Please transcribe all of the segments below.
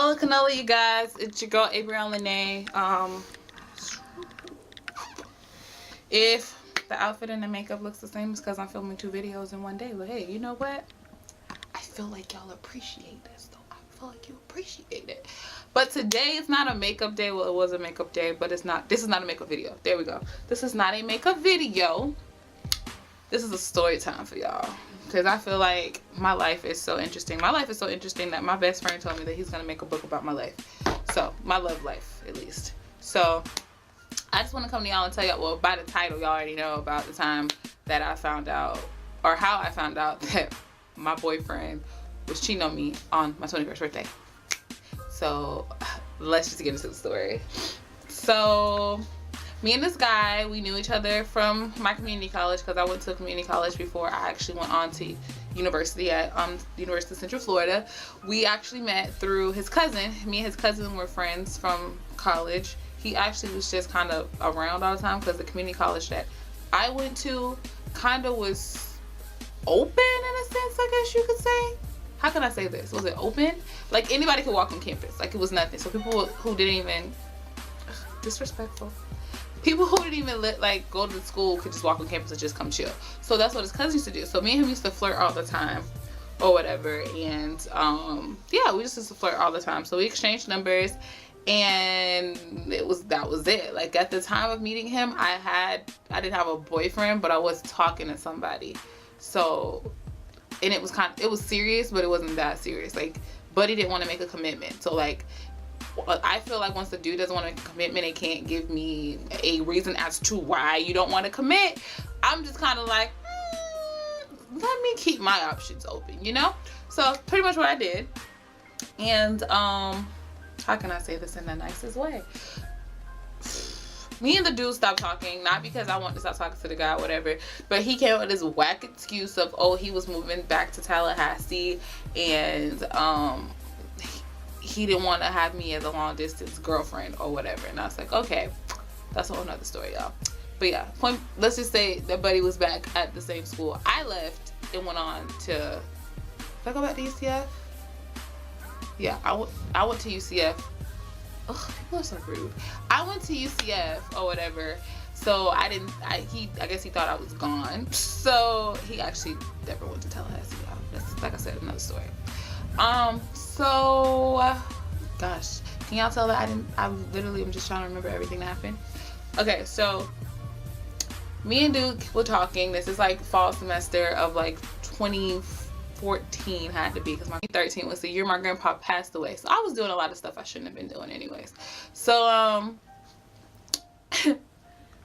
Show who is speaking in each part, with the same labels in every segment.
Speaker 1: Hola canola, you guys. It's your girl Abrielle Lene. If the outfit and the makeup looks the same, it's because I'm filming 2 videos in one day. But hey, you know what? I feel like y'all appreciate this, though. I feel like you appreciate it. But today is not a makeup day. Well, it was a makeup day, but it's not. This is not a makeup video. There we go. This is not a makeup video. This is a story time for y'all. Because I feel like my life is so interesting. My life is so interesting that my best friend told me that he's going to make a book about my life. So, my love life, at least. So, I just want to come to y'all and tell y'all, well, by the title, y'all already know about the time that I found out, or how I found out that my boyfriend was cheating on me on my 21st birthday. So, let's just get into the story. So, me and this guy, we knew each other from my community college, because I went to community college before I actually went on to university at University of Central Florida. We actually met through his cousin. Me and his cousin were friends from college. He actually was just kind of around all the time, because the community college that I went to kind of was open in a sense, I guess you could say. How can I say this? Was it open? Like, anybody could walk on campus. Like, it was nothing. So people who didn't even, disrespectful. People who didn't even go to school could just walk on campus and just come chill. So that's what his cousin used to do. So me and him used to flirt all the time or whatever. And yeah, we just used to flirt all the time. So we exchanged numbers, and that was it. Like, at the time of meeting him, I didn't have a boyfriend, but I was talking to somebody. So, and it was serious, but it wasn't that serious. Like, but he didn't want to make a commitment. So, like, I feel like once the dude doesn't want to make a commitment and can't give me a reason as to why you don't want to commit, I'm just kind of like, let me keep my options open, you know? So pretty much what I did. And how can I say this in the nicest way? Me and the dude stopped talking, not because I wanted to stop talking to the guy or whatever, but he came up with this whack excuse of, oh, he was moving back to Tallahassee, and he didn't want to have me as a long distance girlfriend or whatever. And I was like, okay, that's a whole nother story, y'all. But yeah, let's just say that Buddy was back at the same school. I left and went on to, did I go back to UCF? Yeah, I went to UCF. Ugh, people are so rude. I went to UCF or whatever. So I guess he thought I was gone. So he actually never went to Tallahassee, y'all. That's, like I said, another story. So, gosh, can y'all tell that I literally am just trying to remember everything that happened? Okay, so, me and Duke were talking. This is like fall semester of like 2014 had to be, because my 2013 was the year my grandpa passed away. So I was doing a lot of stuff I shouldn't have been doing anyways. So,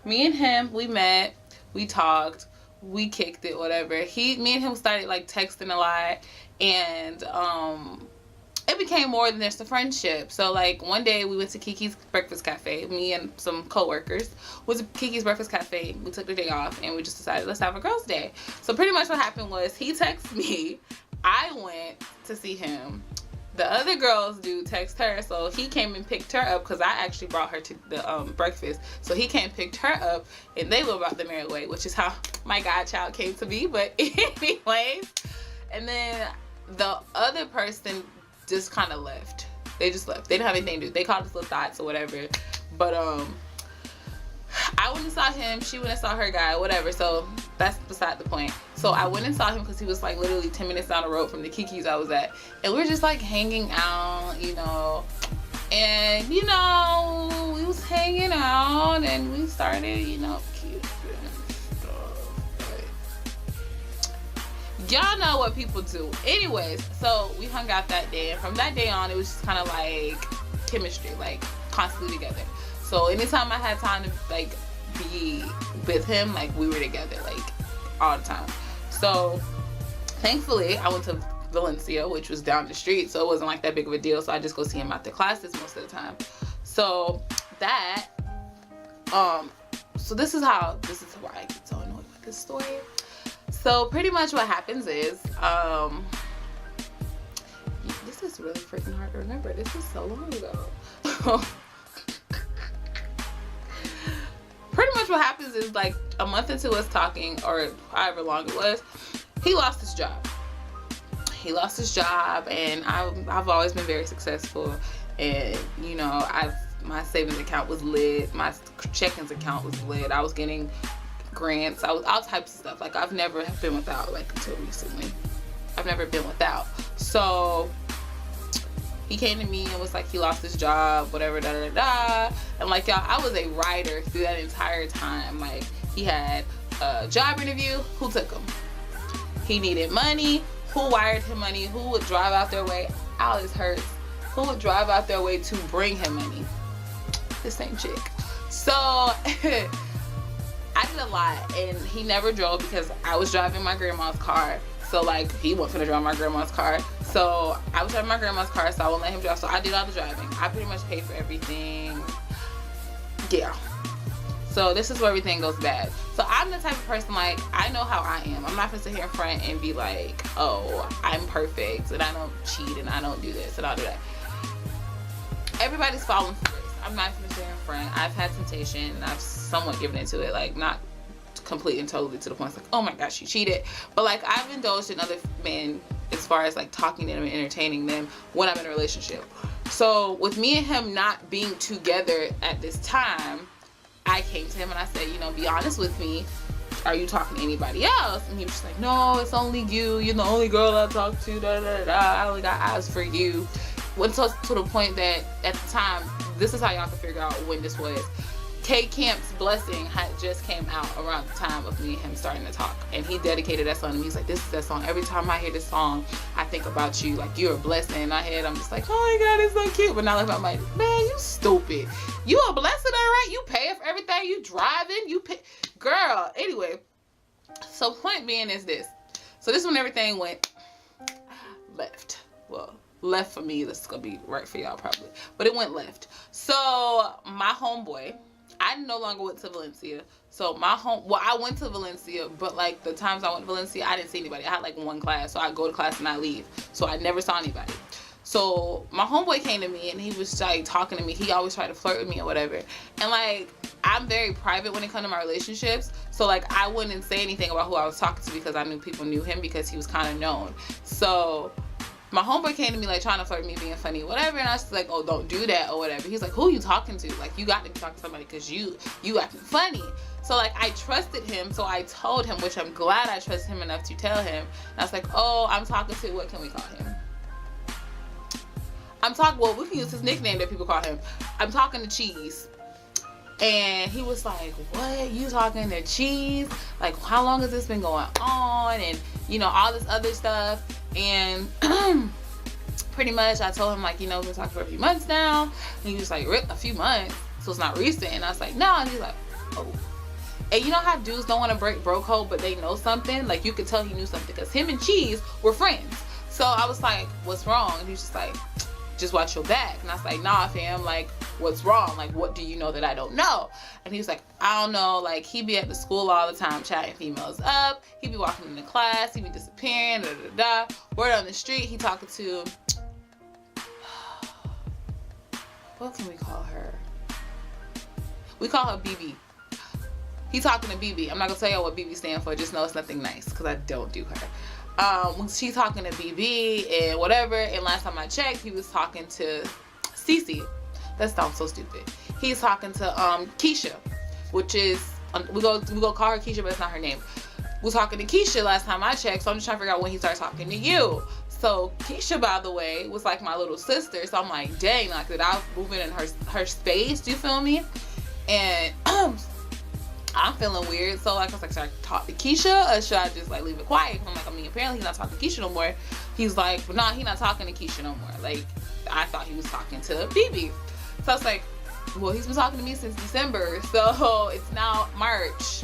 Speaker 1: me and him, we met, we talked, we kicked it, whatever. Me and him started like texting a lot. And it became more than just a friendship. So like one day we went to Kiki's Breakfast Cafe. Me and some co-workers went to Kiki's Breakfast Cafe. We took the day off and we just decided, let's have a girls' day. So pretty much what happened was, he texted me, I went to see him. The other girls dude text her, so he came and picked her up, because I actually brought her to the breakfast. So he came and picked her up, and they were about the merry way, which is how my godchild came to be. But anyways, and then the other person just kind of left. They just left. They didn't have anything to do. They called us little thoughts or whatever. But I went and saw him. She went and saw her guy, whatever. So that's beside the point. So I went and saw him because he was like literally 10 minutes down the road from the Kiki's I was at. And we were just like hanging out, you know. And, you know, we was hanging out and we started, you know, cute and stuff. But y'all know what people do. Anyways, so we hung out that day. And from that day on, it was just kind of like chemistry, like constantly together. So anytime I had time to like be with him, like we were together like all the time. So thankfully I went to Valencia, which was down the street, so it wasn't like that big of a deal. So I just go see him after classes most of the time. So that so this is why I get so annoyed with this story. So pretty much what happens is this is really freaking hard to remember. This is so long ago. Pretty much what happens is, like, a month into us talking, or however long it was, he lost his job. he lost his job, and I've always been very successful, and you know, my savings account was lit, my checkings account was lit, I was getting grants, I was all types of stuff. Like, I've never been without, like, until recently. I've never been without. So he came to me and was like, he lost his job, whatever, da da da. And like, y'all, I was a writer through that entire time. Like, he had a job interview, who took him? He needed money, who wired him money? Who would drive out their way? Alice hurts. Who would drive out their way to bring him money? The same chick. So I did a lot, and he never drove because I was driving my grandma's car. So like, he wasn't gonna drive my grandma's car. So I was driving my grandma's car, so I wouldn't let him drive. So I did all the driving. I pretty much paid for everything. Yeah. So this is where everything goes bad. So I'm the type of person, like, I know how I am. I'm not gonna sit here in front and be like, oh, I'm perfect and I don't cheat and I don't do this and I do that. Everybody's falling for this. I'm not gonna sit here in front. I've had temptation and I've somewhat given into it, like, not completely and totally to the point it's like, oh my gosh, she cheated. But like, I've indulged in other men as far as like talking to them and entertaining them when I'm in a relationship. So with me and him not being together at this time, I came to him and I said, you know, be honest with me. Are you talking to anybody else? And he was just like, no, it's only you. You're the only girl I talk to. Da, da, da. I only got eyes for you. Went to the point that at the time, this is how y'all can figure out when this was. K Camp's Blessing had just came out around the time of me and him starting to talk, and he dedicated that song to me. He's like, this is that song. Every time I hear this song, I think about you. Like, you're a blessing. In my head, I'm just like, oh my God, it's so cute. But now like, I'm like, man, you stupid. You a blessing, all right? You paying for everything. You driving. You pay. Girl, anyway. So point being is this. So this is when everything went left. Well, left for me. This is going to be right for y'all probably. But it went left. So my homeboy, I no longer went to Valencia. So I went to Valencia, but like the times I went to Valencia, I didn't see anybody. I had like one class, so I'd go to class and I leave. So I never saw anybody. So my homeboy came to me and he was like talking to me. He always tried to flirt with me or whatever. And like, I'm very private when it comes to my relationships. So like, I wouldn't say anything about who I was talking to because I knew people knew him because he was kind of known. So my homeboy came to me like trying to flirt with me, being funny, whatever, and I was like, oh, don't do that or whatever. He's like, who you talking to? Like, you got to be talking to somebody because you acting funny. So like, I trusted him, so I told him, which I'm glad I trusted him enough to tell him. And I was like, oh, I'm talking to, what can we call him? Well, we can use his nickname that people call him. I'm talking to Cheese. And he was like, what? You talking to Cheese? Like, how long has this been going on? And, you know, all this other stuff. And pretty much I told him, like, you know, we've been talking for a few months now. And he was like, a few months? So it's not recent? And I was like, no. And he's like, oh. And you know how dudes don't want to break bro code, but they know something? Like, you could tell he knew something because him and Cheese were friends. So I was like, what's wrong? And he was just like, just watch your back. And I was like, nah, fam, like, what's wrong? Like, what do you know that I don't know? And he was like, I don't know. Like, he be at the school all the time chatting females up. He be walking into class. He be disappearing. Da, da, da. Word on the street, he talking to, what can we call her? We call her BB. He talking to BB. I'm not gonna tell y'all what BB stand for. Just know it's nothing nice because I don't do her. She's talking to BB and whatever, and last time I checked, he was talking to Cece. That sounds so stupid. He's talking to Keisha, which is we go call her Keisha, but it's not her name. We're talking to Keisha last time I checked, so I'm just trying to figure out when he started talking to you. So Keisha, by the way, was like my little sister, so I'm like, dang, like, did I move in her space? Do you feel me? And I'm feeling weird, so like, I was like, should I talk to Keisha or should I just like leave it quiet? I'm like, I mean, apparently he's not talking to Keisha no more. He's like, but nah, he's not talking to Keisha no more. Like, I thought he was talking to BB. So I was like, well, he's been talking to me since December, so it's now March.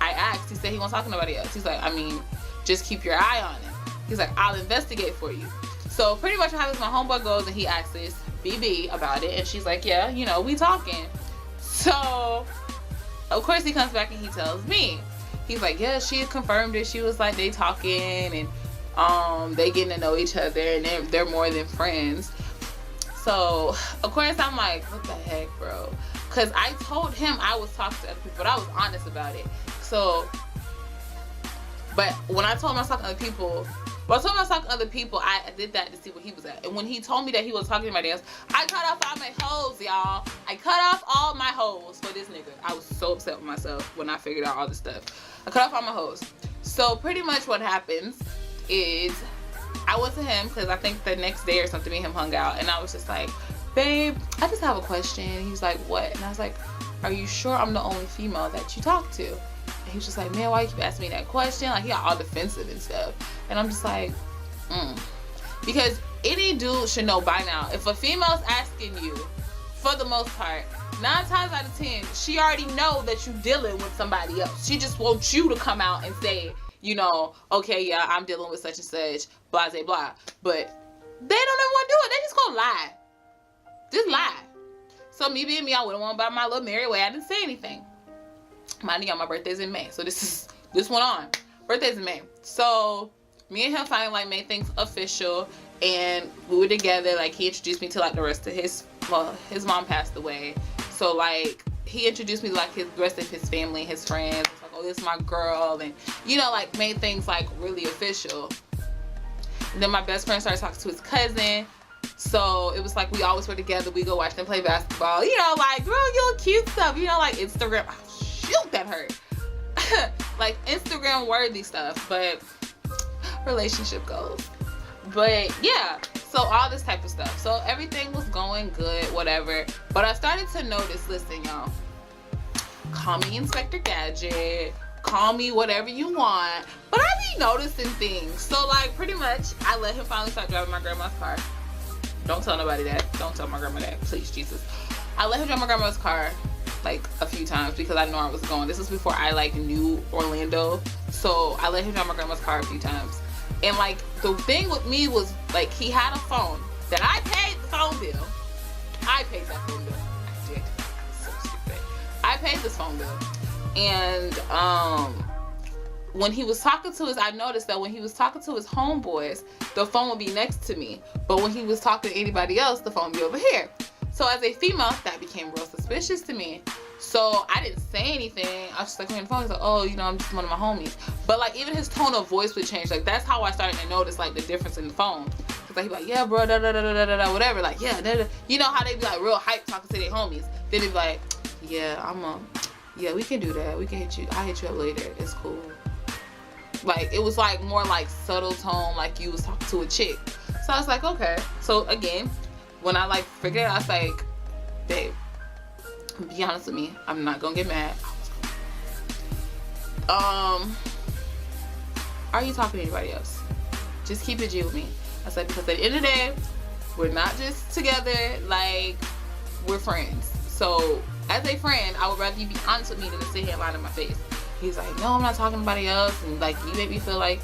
Speaker 1: I asked, he said he won't talk to nobody else. He's like, I mean, just keep your eye on it. He's like, I'll investigate for you. So pretty much what happens, my homeboy goes and he asks this BB about it, and she's like, yeah, you know, we talking. So of course he comes back and he tells me. He's like, yeah, she confirmed it. She was like, they talking and they getting to know each other and they're more than friends. So of course I'm like, what the heck, bro? Because I told him I was talking to other people, but I was honest about it. So, but when I told him I was talking to other people, But I told him I was talking to other people. I did that to see where he was at. And when he told me that he was talking to my else, I cut off all my hoes, y'all. I cut off all my hoes for this nigga. I was so upset with myself when I figured out all this stuff. I cut off all my hoes. So pretty much what happens is I went to him because I think the next day or something, me and him hung out. And I was just like, babe, I just have a question. He's like, what? And I was like, are you sure I'm the only female that you talk to? And he was just like, man, why you keep asking me that question? Like, he got all defensive and stuff. And I'm just like, because any dude should know by now, if a female's asking you, for the most part, 9 times out of 10, she already know that you dealing with somebody else. She just wants you to come out and say, you know, okay, yeah, I'm dealing with such and such, blah, blah, blah. But they don't ever want to do it. They just gonna lie. Just lie. So me being me, I wouldn't want to buy my little merry way. I didn't say anything. Mind you, my birthday's in May. So this went on. Birthday's in May. So me and him finally like made things official, and we were together. Like, he introduced me to like the rest of his mom passed away. So like he introduced me to like the rest of his family, his friends. It's like, oh, this is my girl, and you know, like made things like really official. And then my best friend started talking to his cousin. So it was like we always were together. We go watch them play basketball. You know, like real cute stuff. You know, like Instagram. Oh, shoot, that hurt. Like Instagram worthy stuff, but relationship goals. But yeah, so all this type of stuff. So everything was going good, whatever. But I started to notice, listen, y'all. Call me Inspector Gadget. Call me whatever you want. But I be noticing things. So like pretty much, I let him finally start driving my grandma's car. Don't tell nobody that. Don't tell my grandma that. Please, Jesus. I let him drive my grandma's car like a few times because I know I was going. This was before I like knew Orlando. So I let him drive my grandma's car a few times. And like the thing with me was like he had a phone that I paid the phone bill. I paid that phone bill. I did. So stupid. I paid this phone bill. And when he was talking to I noticed that when he was talking to his homeboys, the phone would be next to me. But when he was talking to anybody else, the phone would be over here. So as a female, that became real suspicious to me. So I didn't say anything. I was just like on the phone. He's like, oh, you know, I'm just one of my homies. But like even his tone of voice would change. Like that's how I started to notice like the difference in the phone. Cause like he'd be like, yeah, bro, da da da da da da, whatever. Like yeah, da, da. You know how they be like real hype talking to their homies. Then they'd be like, yeah, yeah, we can do that. We can hit you. I'll hit you up later. It's cool. Like it was like more like subtle tone, like you was talking to a chick. So I was like, okay. So again, when I like figured it out, I was like, babe, be honest with me. I'm not gonna get mad. Are you talking to anybody else? Just keep it G with me. I said, because at the end of the day, we're not just together, like we're friends. So as a friend, I would rather you be honest with me than to sit here and lie in my face. He's like, no, I'm not talking to anybody else, and like you make me feel like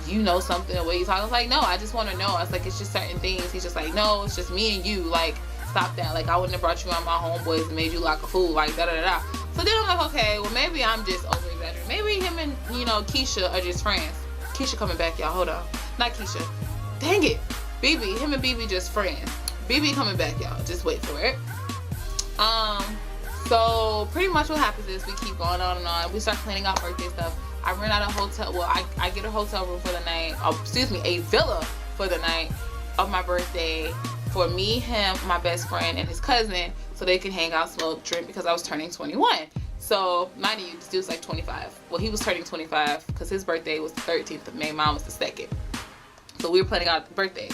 Speaker 1: you know something the way you talk. I was like, no, I just want to know. I was like, it's just certain things. He's just like, no, it's just me and you. Like, stop that. Like, I wouldn't have brought you on my homeboys and made you like a fool. Like, da da da da. So then I'm like, okay, well maybe I'm just over exaggerating. Maybe him and Keisha are just friends. Keisha coming back, y'all. Hold on, not Keisha. Dang it, BB. Him and BB just friends. BB coming back, y'all. Just wait for it. So pretty much what happens is we keep going on and on. We start planning out birthday stuff. I rent out a hotel. Well, I get a hotel room for the night. A villa for the night of my birthday for me, him, my best friend, and his cousin, so they can hang out, smoke, drink, because I was turning 21. So mind you, this dude's like 25. Well, he was turning 25 because his birthday was the 13th of May. Mine was the 2nd. So we were planning out birthdays.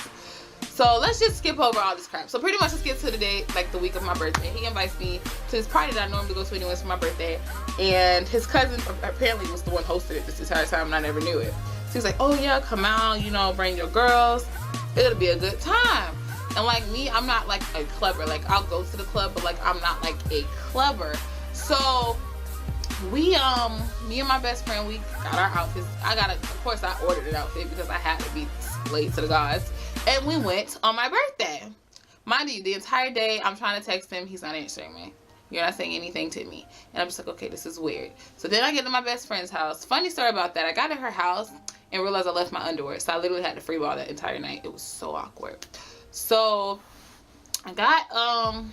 Speaker 1: So let's just skip over all this crap. So pretty much let's get to the day, like the week of my birthday. He invites me to this party that I normally go to anyways for my birthday. And his cousin apparently was the one hosting it this entire time and I never knew it. So he's like, oh yeah, come out, bring your girls. It'll be a good time. And like me, I'm not like a clubber. Like I'll go to the club, but like I'm not like a clubber. So we, me and my best friend, we got our outfits. Of course I ordered an outfit because I had to be late to the gods. And we went on my birthday. Mind you, the entire day I'm trying to text him. He's not answering me. You're not saying anything to me. And I'm just like, okay, this is weird. So then I get to my best friend's house. Funny story about that. I got to her house and realized I left my underwear. So I literally had to free ball that entire night. It was so awkward. So I got,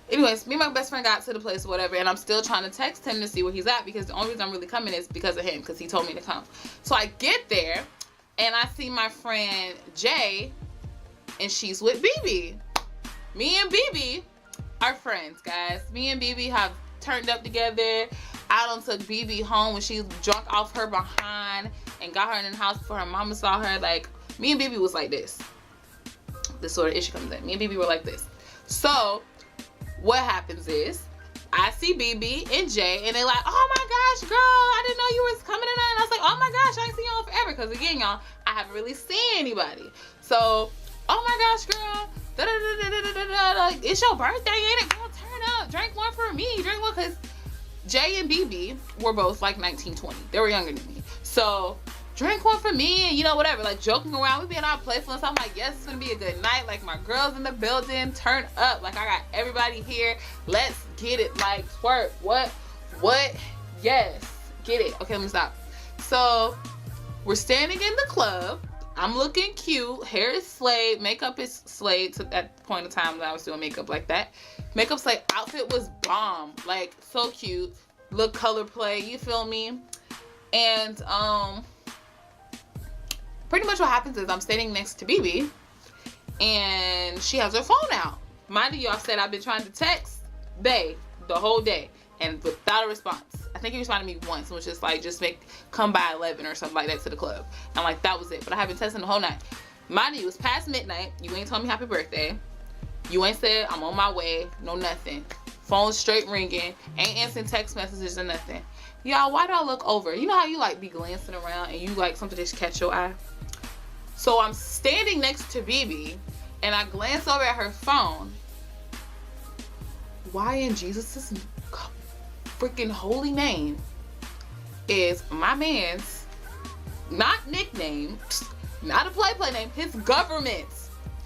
Speaker 1: anyways, me and my best friend got to the place or whatever. And I'm still trying to text him to see where he's at. Because the only reason I'm really coming is because of him. Because he told me to come. So I get there. and I see my friend Jay, and she's with BB. Me and BB are friends, guys. Me and BB have turned up together. I done took BB home when she was drunk off her behind and got her in the house before her mama saw her. Like, me and BB was like this. This sort of issue comes in. Me and BB were like this. So, what happens is, I see BB and Jay, and they're like, oh my gosh, girl, I didn't know you was coming tonight. And I was like, oh my gosh, I ain't seen y'all forever. Because again, y'all, I haven't really seen anybody. So, oh my gosh, girl, like, it's your birthday, ain't it? Girl, turn up. Drink one for me. Drink one, because Jay and BB were both like 19, 20. They were younger than me. So, drink one for me, and you know, whatever, like joking around. We being all playful and stuff. I'm like, yes, it's gonna be a good night. Like, my girls in the building, turn up. Like, I got everybody here. Let's get it. Like, twerk. What? Yes, get it. Okay, let me stop. So, we're standing in the club. I'm looking cute. Hair is slayed. Makeup is slayed. So at the point in time that I was doing makeup like that. Makeup slayed. Outfit was bomb. Like, so cute. Look, color play. You feel me? And, pretty much what happens is I'm standing next to BB, and she has her phone out. Mind you, y'all said I've been trying to text Bday the whole day, and without a response. I think he responded to me once, which is like, come by 11 or something like that to the club. And like, that was it. But I have been texting the whole night. Mind you, it's past midnight. You ain't told me happy birthday. You ain't said I'm on my way. No nothing. Phone straight ringing. Ain't answering text messages or nothing. Y'all, why do I look over? You know how you like be glancing around and you like something just catch your eye? So I'm standing next to BB, and I glance over at her phone. Why in Jesus' freaking holy name is my man's, not nickname, not a play name, his government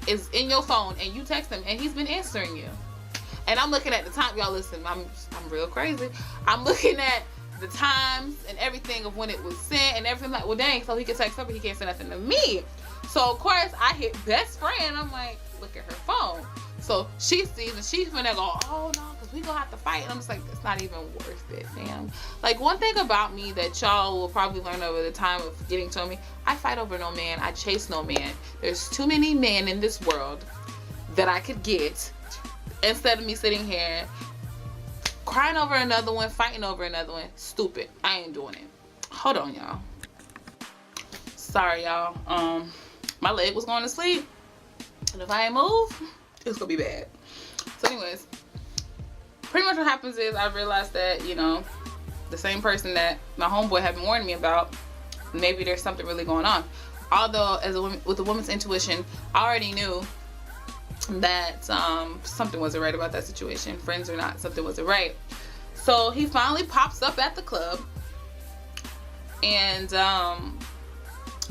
Speaker 1: is in your phone, and you text him, and he's been answering you? And I'm looking at the time. Y'all listen, I'm real crazy. I'm looking at the times and everything of when it was sent and everything. Like, well, dang, so he can text her, but he can't send nothing to me. So of course I hit best friend. I'm like, look at her phone. So she sees, and she's gonna go, oh no, because we gonna have to fight. And I'm just like, it's not even worth it, man. Like, one thing about me that y'all will probably learn over the time of getting to me, I fight over no man. I chase no man. There's too many men in this world that I could get, instead of me sitting here crying over another one, fighting over another one. Stupid. I ain't doing it. Hold on, y'all. Sorry, y'all. My leg was going to sleep, and if I ain't move, it's gonna be bad. So anyways, pretty much what happens is I realized that, you know, the same person that my homeboy had been warning me about, maybe there's something really going on. Although, as a woman, with a woman's intuition, I already knew that something wasn't right about that situation. Friends or not, something wasn't right. So he finally pops up at the club and doesn't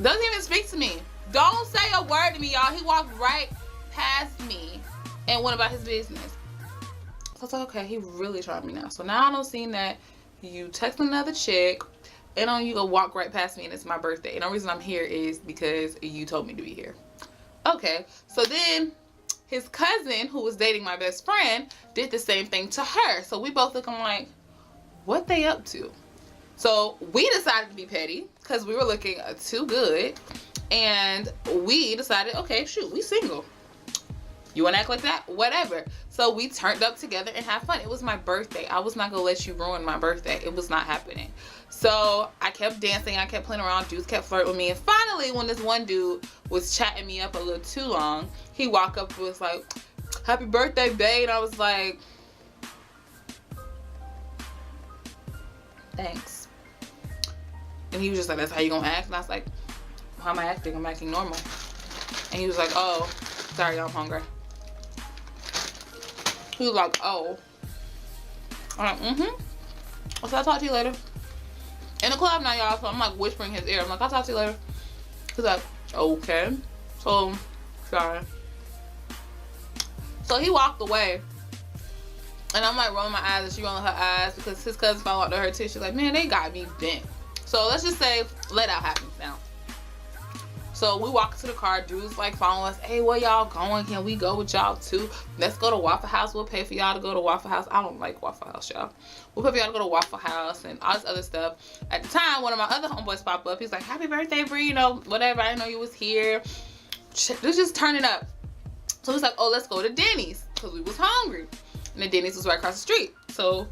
Speaker 1: even speak to me. Don't say a word to me, y'all. He walked right past me and went about his business. So I was like, okay, he really tried me now. So now I don't see that you text another chick, and then you go walk right past me, and it's my birthday. And the reason I'm here is because you told me to be here. Okay, so then his cousin, who was dating my best friend, did the same thing to her. So we both looking like, what they up to? So we decided to be petty because we were looking too good. And we decided, okay, shoot, we single. You want to act like that? Whatever. So we turned up together and had fun. It was my birthday. I was not going to let you ruin my birthday. It was not happening. So I kept dancing. I kept playing around. Dudes kept flirting with me. And finally, when this one dude was chatting me up a little too long, he walked up and was like, happy birthday, babe. And I was like, thanks. And he was just like, that's how you going to act? And I was like, how am I acting? I'm acting normal. And he was like, oh, sorry, I'm hungry. He was like, oh. I'm like, so I'll talk to you later. In the club now, y'all, so I'm like whispering in his ear. I'm like, I'll talk to you later. He's like, okay. So, sorry. So he walked away. And I'm like rolling my eyes, and she rolling her eyes because his cousin found out to her too. She's like, man, they got me bent. So let's just say, let out happens now. So we walk to the car. Dude's like following us. Hey, where y'all going? Can we go with y'all too? Let's go to Waffle House. We'll pay for y'all to go to Waffle House. I don't like Waffle House, y'all. We'll pay for y'all to go to Waffle House and all this other stuff. At the time, one of my other homeboys pop up. He's like, happy birthday, Bree. You know, whatever. I didn't know you was here. Let's just turn it up. So he's like, oh, let's go to Denny's. Because we was hungry. And the Denny's was right across the street. So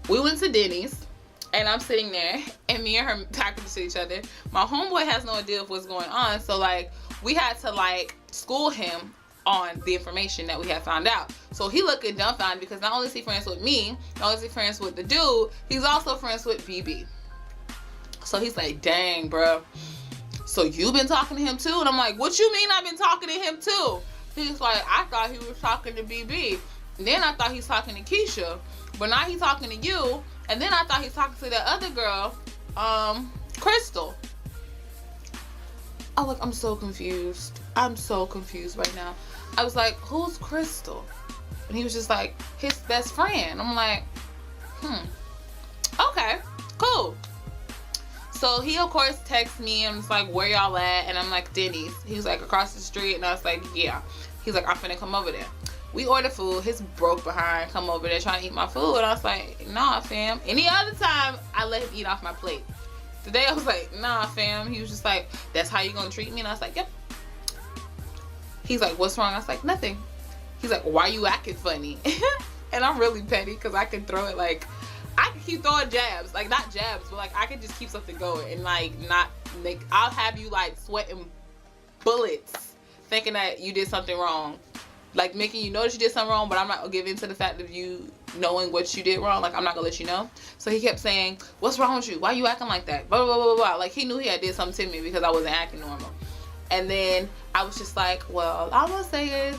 Speaker 1: we went to Denny's. And I'm sitting there, and me and her talking to each other. My homeboy has no idea of what's going on, so like we had to like school him on the information that we had found out. So he looking dumbfounded because not only is he friends with me, not only is he friends with the dude, he's also friends with BB. So he's like, dang, bro. So you been talking to him too? And I'm like, what you mean I've been talking to him too? He's like, I thought he was talking to BB. And then I thought he's talking to Keisha, but now he's talking to you. And then I thought he was talking to that other girl, Crystal. Oh, look, I'm so confused. I'm so confused right now. I was like, who's Crystal? And he was just like, his best friend. I'm like, okay, cool. So he, of course, texts me and was like, where y'all at? And I'm like, Denny's. He was like, across the street. And I was like, yeah. He's like, I'm finna come over there. We ordered food. His broke behind come over there trying to eat my food. And I was like, nah, fam. Any other time, I let him eat off my plate. Today, I was like, nah, fam. He was just like, that's how you gonna treat me? And I was like, yep. He's like, what's wrong? I was like, nothing. He's like, why you acting funny? And I'm really petty because I can throw it like, I can keep throwing jabs. Like, not jabs, but like, I can just keep something going and like not make, I'll have you like sweating bullets thinking that you did something wrong. Like making you notice you did something wrong, but I'm not gonna give in to the fact of you knowing what you did wrong. Like I'm not gonna let you know. So he kept saying, what's wrong with you? Why you acting like that? Blah, blah, blah, blah, blah. Like he knew he had did something to me because I wasn't acting normal. And then I was just like, well, all I'm gonna say is,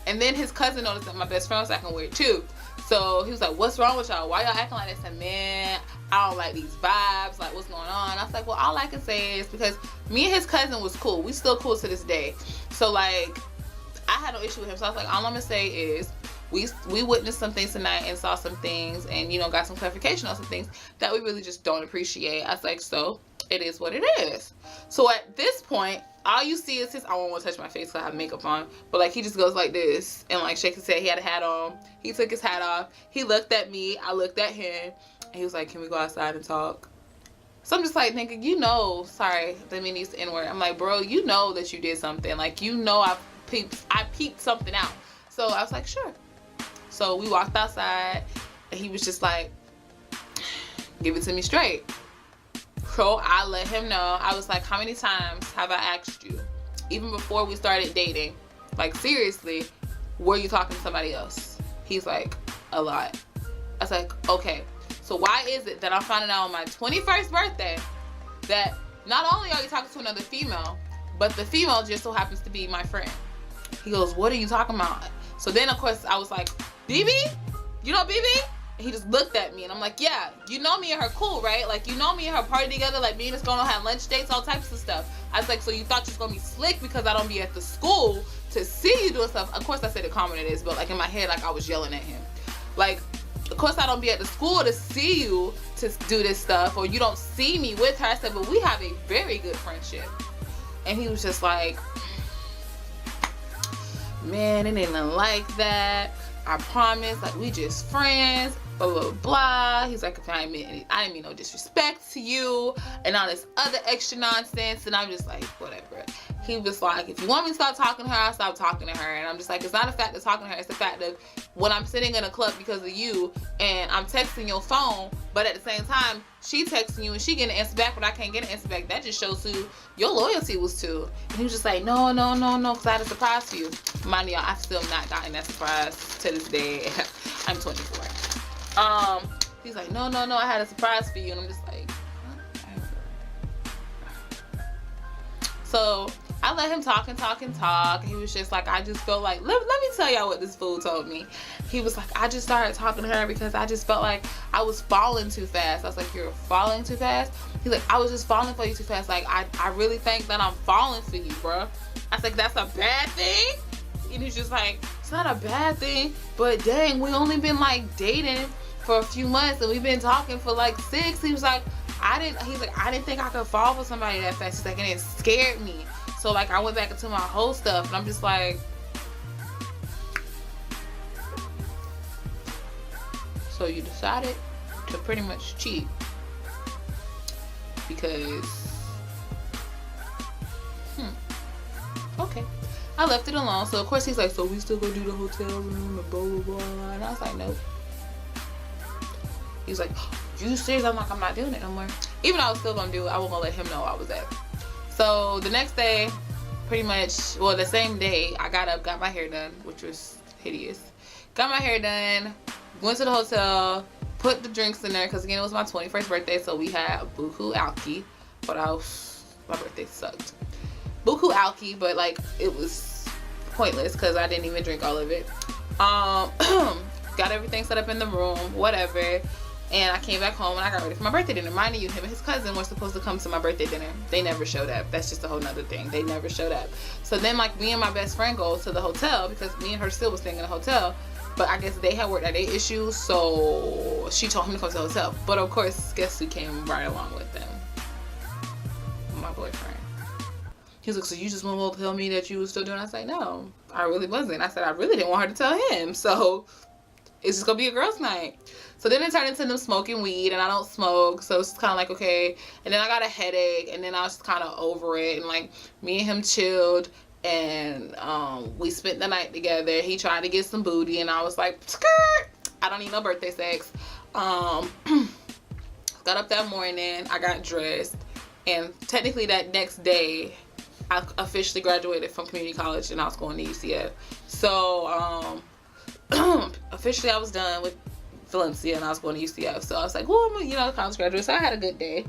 Speaker 1: and then his cousin noticed that my best friend was acting weird too. So he was like, what's wrong with y'all? Why y'all acting like this? And man, I don't like these vibes. Like, what's going on? I was like, well, all I can say is because me and his cousin was cool. We still cool to this day. So, like, I had no issue with him. So I was like, all I'm going to say is we witnessed some things tonight and saw some things and, you know, got some clarification on some things that we really just don't appreciate. I was like, so it is what it is. So at this point, all you see is his, I won't want to touch my face because I have makeup on, but like he just goes like this and like shakes his head. He had a hat on. He took his hat off. He looked at me. I looked at him. And he was like, can we go outside and talk? So I'm just like, nigga, you know, sorry, let me use the N-word. I'm like, bro, you know that you did something. Like, you know I peeped something out. So I was like, sure. So we walked outside and he was just like, give it to me straight. So I let him know. I was like, how many times have I asked you, even before we started dating, like seriously, were you talking to somebody else? He's like, a lot. I was like, okay. So why is it that I'm finding out on my 21st birthday that not only are you talking to another female, but the female just so happens to be my friend? He goes, what are you talking about? So then of course I was like, BB? You know BB? And he just looked at me and I'm like, yeah, you know me and her cool, right? Like, you know me and her party together, like me and this girl don't have lunch dates, all types of stuff. I was like, so you thought you was gonna be slick because I don't be at the school to see you doing stuff? Of course I said it calmer than this, but like in my head, like I was yelling at him. Like, of course I don't be at the school to see you to do this stuff, or you don't see me with her. I said, but we have a very good friendship. And he was just like, man, it ain't nothing like that. I promise, like we just friends, blah, blah, blah. He's like, if I didn't mean no disrespect to you and all this other extra nonsense. And I'm just like, whatever. He was like, if you want me to stop talking to her, I'll stop talking to her. And I'm just like, it's not a fact of talking to her. It's the fact of when I'm sitting in a club because of you and I'm texting your phone, but at the same time, she texting you and she getting an answer back, but I can't get an answer back. That just shows who your loyalty was to. And he was just like, no, because I had a surprise for you. Mind you, I've still not gotten that surprise to this day. I'm 24. He's like, no, I had a surprise for you. And I'm just like, whatever. So I let him talk. He was just like, I just felt like, let me tell y'all what this fool told me. He was like, I just started talking to her because I just felt like I was falling too fast. I was like, you're falling too fast? He's like, I was just falling for you too fast. Like, I really think that I'm falling for you, bro. I was like, that's a bad thing? And he's just like, it's not a bad thing, but dang, we only been like dating for a few months and we've been talking for like 6. He was like, he's like, I didn't think I could fall for somebody that fast. He's like, and it scared me. So like I went back into my whole stuff, and I'm just like, so you decided to pretty much cheat because okay. I left it alone. So of course he's like, so we still gonna do the hotel room and blah blah blah. And I was like, nope. He's like, you serious? I'm like, I'm not doing it no more. Even though I was still gonna do it, I wasn't gonna let him know I was at. So the next day, pretty much, well, the same day, I got up, got my hair done, which was hideous. Got my hair done, went to the hotel, put the drinks in there, because again, it was my 21st birthday, so we had buku alki, but my birthday sucked. Buku alki, but like, it was pointless, because I didn't even drink all of it. Got everything set up in the room, whatever. And I came back home and I got ready for my birthday dinner. Mind you, him and his cousin were supposed to come to my birthday dinner. They never showed up. That's just a whole nother thing. They never showed up. So then like me and my best friend go to the hotel because me and her still was staying in the hotel. But I guess they had worked at their issues, so she told him to come to the hotel. But of course, guess who came right along with them? My boyfriend. He was like, so you just want to tell me that you was still doing it? I was like, no, I really wasn't. I said, I really didn't want her to tell him. So it's just gonna be a girls' night. So then it turned into them smoking weed, and I don't smoke, so it's kind of like, okay. And then I got a headache, and then I was kind of over it, and like me and him chilled, and we spent the night together. He tried to get some booty, and I was like, skirt, I don't need no birthday sex. Got up that morning, I got dressed, and technically that next day I officially graduated from community college, and I was going to UCF. So officially I was done with Valencia and I was going to UCF. So I was like, well, I'm a college graduate, so I had a good day.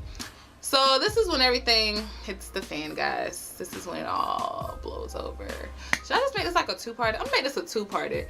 Speaker 1: So this is when everything hits the fan, guys. This is when it all blows over. Should I just make this like a two-parter? I'm gonna make this a two-parter.